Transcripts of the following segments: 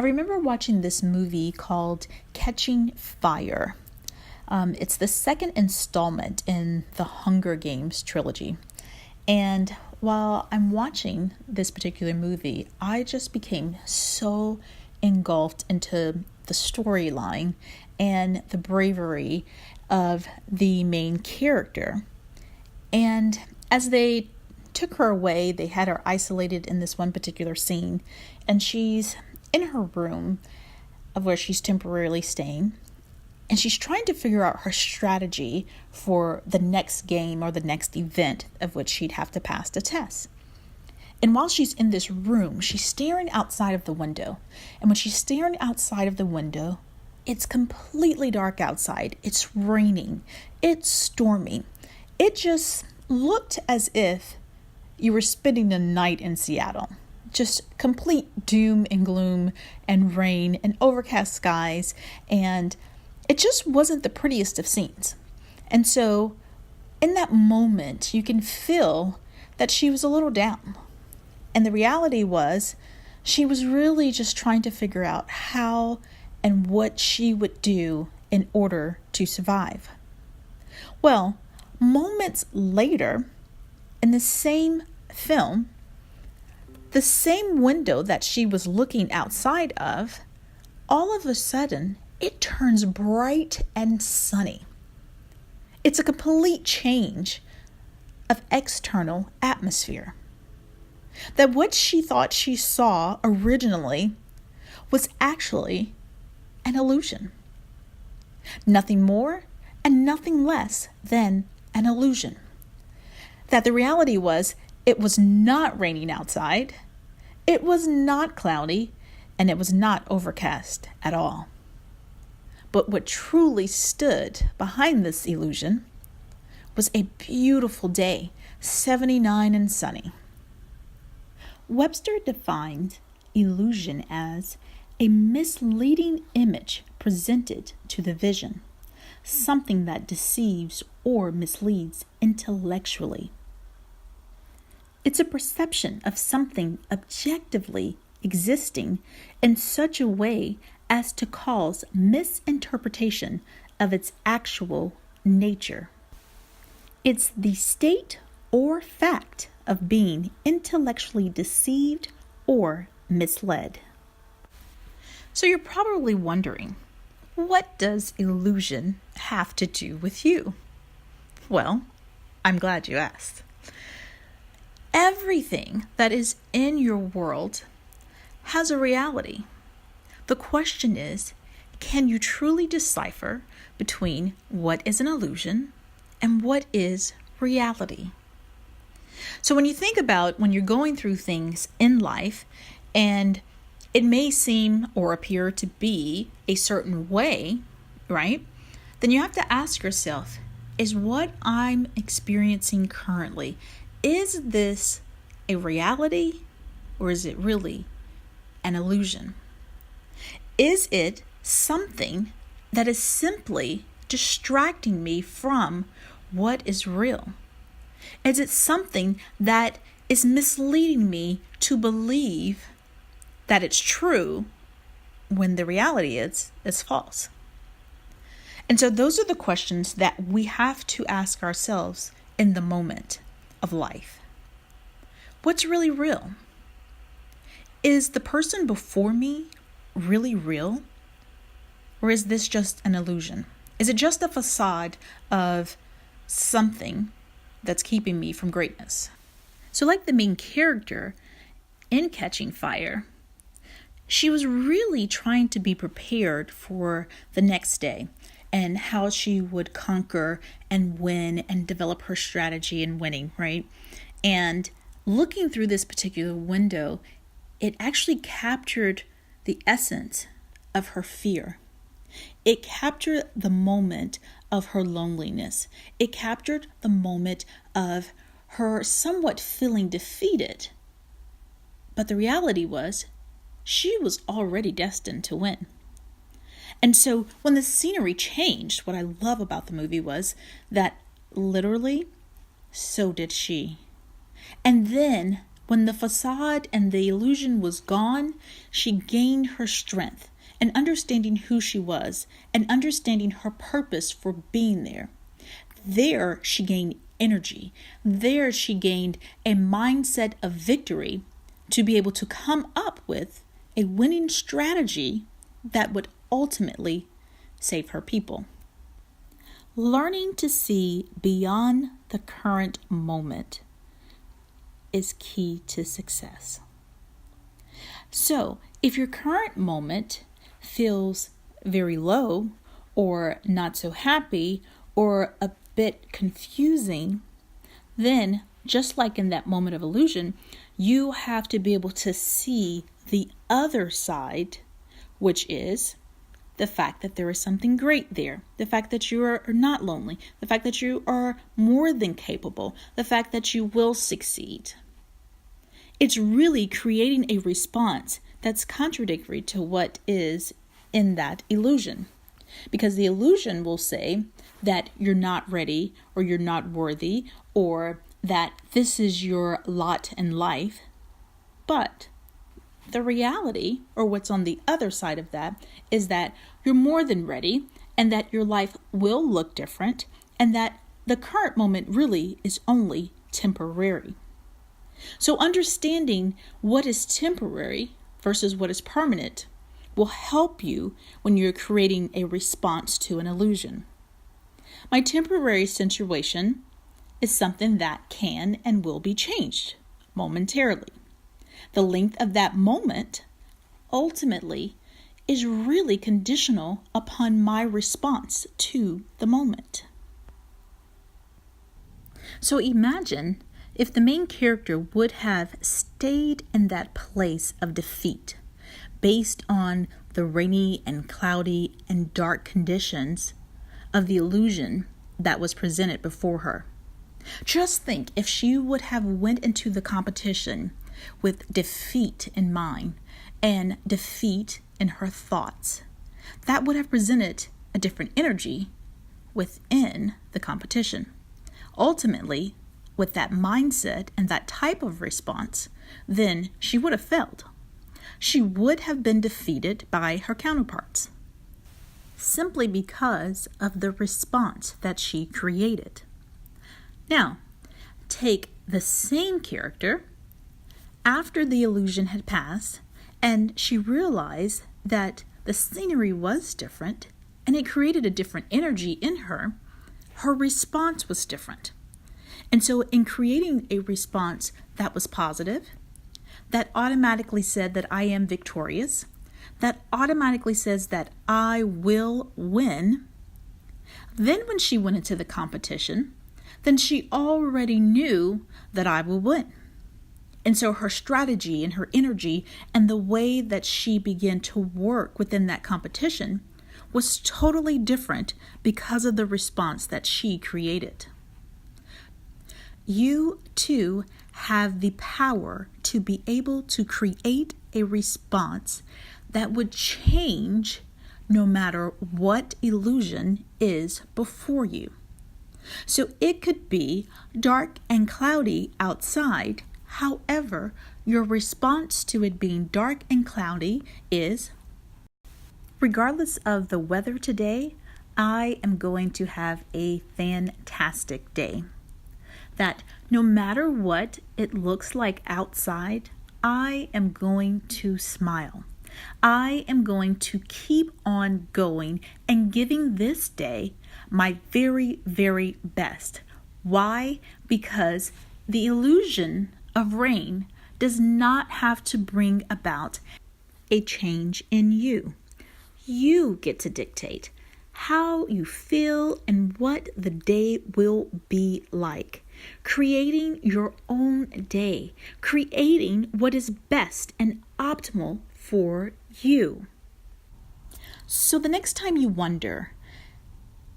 I remember watching this movie called Catching Fire. It's the second installment in the Hunger Games trilogy. And while I'm watching this particular movie, I just became so engulfed into the storyline and the bravery of the main character. And as they took her away, they had her isolated in this one particular scene, and she's in her room of where she's temporarily staying, and she's trying to figure out her strategy for the next game or the next event of which she'd have to pass the test. And while she's in this room, she's staring outside of the window. And when she's staring outside of the window, it's completely dark outside. It's raining. It's stormy. It just looked as if you were spending the night in Seattle. Just complete doom and gloom and rain and overcast skies. And it just wasn't the prettiest of scenes. And so in that moment, you can feel that she was a little down. And the reality was, she was really just trying to figure out how and what she would do in order to survive. Well, moments later, in the same film, the same window that she was looking outside of, all of a sudden, it turns bright and sunny. It's a complete change of external atmosphere. That what she thought she saw originally was actually an illusion. Nothing more and nothing less than an illusion. That the reality was, it was not raining outside, it was not cloudy, and it was not overcast at all. But what truly stood behind this illusion was a beautiful day, 79 and sunny. Webster defined illusion as a misleading image presented to the vision, something that deceives or misleads intellectually. It's a perception of something objectively existing in such a way as to cause misinterpretation of its actual nature. It's the state or fact of being intellectually deceived or misled. So you're probably wondering, what does illusion have to do with you? Well, I'm glad you asked. Everything that is in your world has a reality. The question is, can you truly decipher between what is an illusion and what is reality? So when you think about when you're going through things in life and it may seem or appear to be a certain way, right? Then you have to ask yourself, is what I'm experiencing currently, is this a reality or is it really an illusion? Is it something that is simply distracting me from what is real? Is it something that is misleading me to believe that it's true when the reality is false? And so those are the questions that we have to ask ourselves in the moment of life. What's really real? Is the person before me really real? Or is this just an illusion? Is it just a facade of something that's keeping me from greatness? So like the main character in Catching Fire, she was really trying to be prepared for the next day and how she would conquer and win and develop her strategy in winning, right? And looking through this particular window, it actually captured the essence of her fear. It captured the moment of her loneliness. It captured the moment of her somewhat feeling defeated. But the reality was, she was already destined to win. And so when the scenery changed, what I love about the movie was that literally, so did she. And then When the facade and the illusion was gone, she gained her strength and understanding who she was and understanding her purpose for being there. There she gained energy. There she gained a mindset of victory to be able to come up with a winning strategy that would ultimately save her people. Learning to see beyond the current moment is key to success. So, if your current moment feels very low or not so happy or a bit confusing, then just like in that moment of illusion, you have to be able to see the other side, which is the fact that there is something great there, the fact that you are not lonely, the fact that you are more than capable, the fact that you will succeed. It's really creating a response that's contradictory to what is in that illusion. Because the illusion will say that you're not ready or you're not worthy or that this is your lot in life. But the reality, or what's on the other side of that, is that you're more than ready and that your life will look different and that the current moment really is only temporary. So understanding what is temporary versus what is permanent will help you when you're creating a response to an illusion. My temporary situation is something that can and will be changed momentarily. The length of that moment ultimately is really conditional upon my response to the moment. So imagine if the main character would have stayed in that place of defeat based on the rainy and cloudy and dark conditions of the illusion that was presented before her. Just think if she would have went into the competition with defeat in mind and defeat in her thoughts. That would have presented a different energy within the competition. Ultimately, with that mindset and that type of response, then she would have failed. She would have been defeated by her counterparts, simply because of the response that she created. Now, take the same character after the illusion had passed, and she realized that the scenery was different, and it created a different energy in her. Her response was different. And so in creating a response that was positive, that automatically said that I am victorious, that automatically says that I will win, then when she went into the competition, then she already knew that I will win. And so her strategy and her energy and the way that she began to work within that competition was totally different because of the response that she created. You too have the power to be able to create a response that would change no matter what illusion is before you. So it could be dark and cloudy outside. However, your response to it being dark and cloudy is, regardless of the weather today, I am going to have a fantastic day. That no matter what it looks like outside, I am going to smile. I am going to keep on going and giving this day my very, very best. Why? Because the illusion of rain does not have to bring about a change in you. You get to dictate how you feel and what the day will be like. Creating your own day, creating what is best and optimal for you. So the next time you wonder,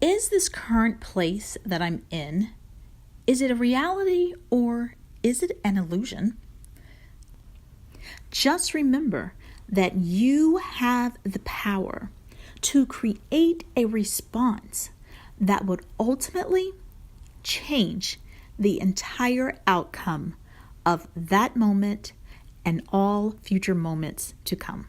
is this current place that I'm in, is it a reality or is it an illusion? Just remember that you have the power to create a response that would ultimately change the entire outcome of that moment and all future moments to come.